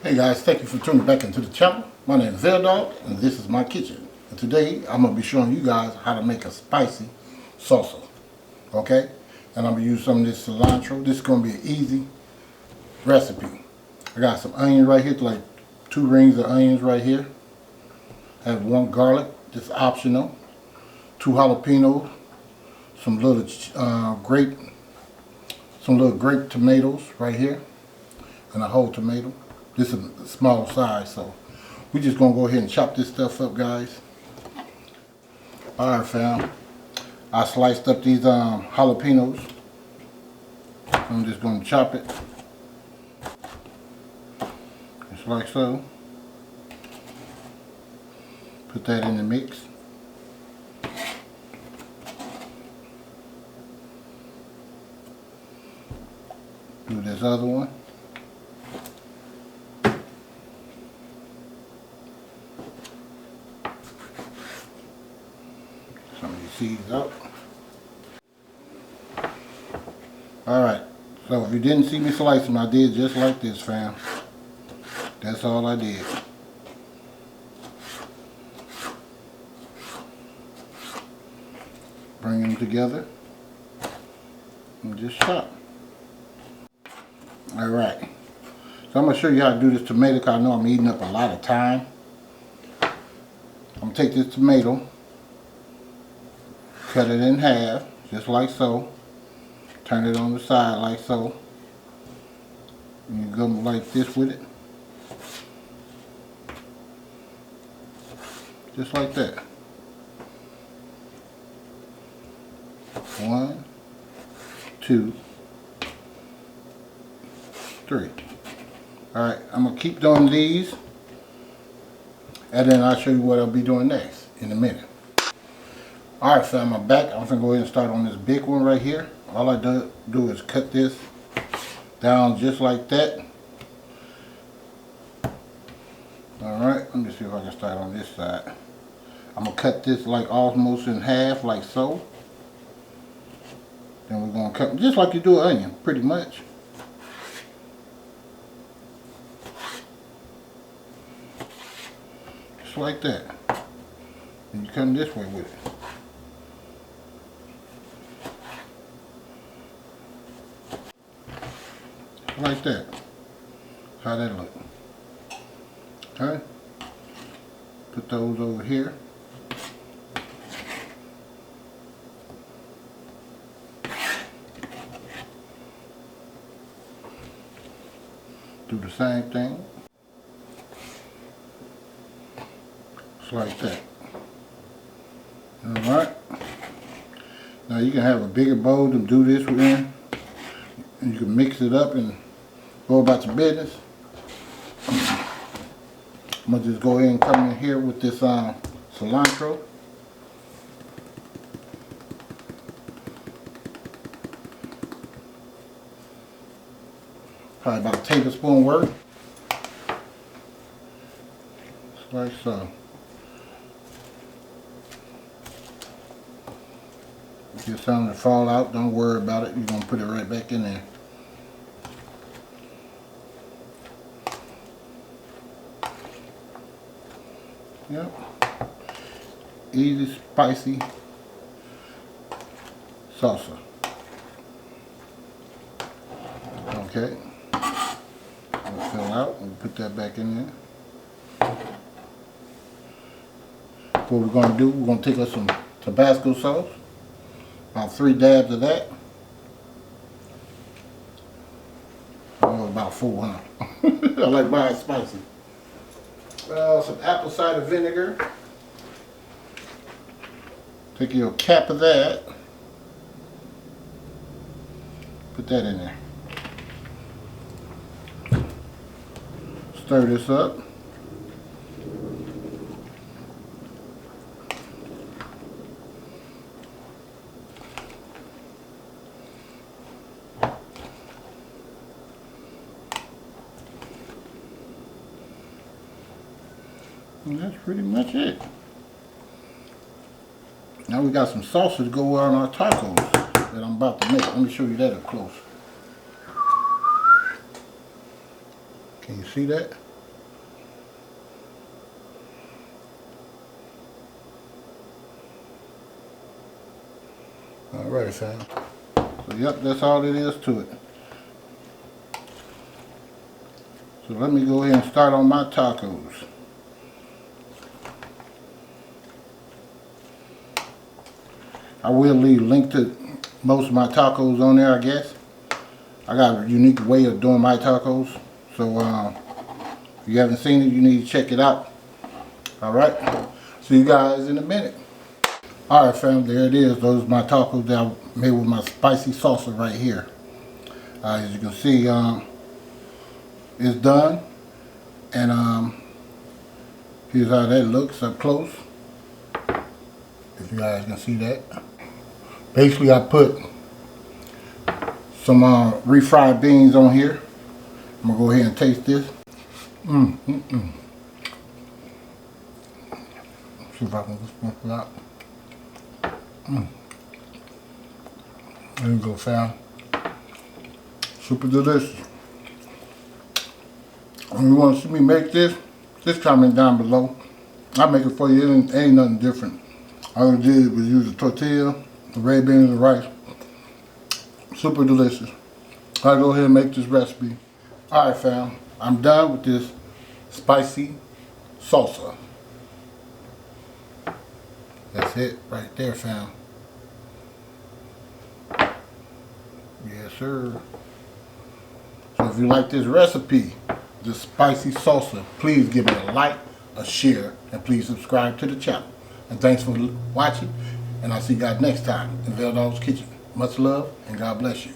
Hey guys, thank you for tuning back into the channel. My name is VELDOGGS and this is my kitchen. And today I'm going to be showing you guys how to make a spicy salsa. Okay? And I'm going to use some of this cilantro. This is going to be an easy recipe. I got some onions right here, like 2 rings of onions right here. I have 1 garlic, just optional. 2 jalapenos. Some little grape tomatoes right here. And a whole tomato. This is a small size, so we're just gonna go ahead and chop this stuff up, guys. Alright, fam. I sliced up these jalapenos. I'm just gonna chop it just like so. Put that in the mix. Do this other one. Some of these seeds up. Alright, so if you didn't see me slice them, I did just like this, fam. That's all I did. Bring them together and just chop. Alright, so I'm going to show you how to do this tomato because I know I'm eating up a lot of time. I'm going to take this tomato, cut it in half, just like so. Turn it on the side like so. And you go like this with it. Just like that. 1, 2, 3. Alright, I'm going to keep doing these. And then I'll show you what I'll be doing next in a minute. Alright, fam, I'm back. I'm going to go ahead and start on this big one right here. All I do is cut this down just like that. Alright, let me see if I can start on this side. I'm going to cut this like almost in half, like so. Then we're going to cut just like you do an onion, pretty much. Just like that. And you come this way with it. Like that. How that look. Okay. Put those over here. Do the same thing. Just like that. Alright. Now you can have a bigger bowl to do this within. And you can mix it up and go about your business. I'm going to just go ahead and come in here with this cilantro. Probably about a tablespoon worth. Just like so. If you're something to fall out, don't worry about it. You're going to put it right back in there. Yep. Easy, spicy salsa. Okay. We'll fill out and put that back in there. What we're going to do, we're going to take us some Tabasco sauce. About 3 dabs of that. Oh, about 4, huh? I like mine spicy. Some apple cider vinegar. Take your cap of that. Put that in there. Stir this up. And that's pretty much it. Now we got some salsa to go on our tacos that I'm about to make. Let me show you that up close. Can you see that? Alright, fam. So yep, that's all it is to it. So let me go ahead and start on my tacos. I will leave a link to most of my tacos on there, I guess. I got a unique way of doing my tacos. So if you haven't seen it, you need to check it out. Alright. See you guys in a minute. Alright, fam, there it is. Those are my tacos that I made with my spicy salsa right here. As you can see, it's done. And here's how that looks up close. If you guys can see that. Basically, I put some refried beans on here. I'm going to go ahead and taste this. See if I can just pump it out. There you go, fam. Super delicious. If you want to see me make this, just comment down below. I'll make it for you. It ain't nothing different. All I did was use a tortilla, the red beans, and rice. Super delicious. I'll go ahead and make this recipe. Alright, fam. I'm done with this spicy salsa. That's it right there, fam. Yes, sir. So if you like this recipe, this spicy salsa, please give it a like, a share, and please subscribe to the channel. And thanks for watching, and I'll see you guys next time in VELDOGGS Kitchen. Much love, and God bless you.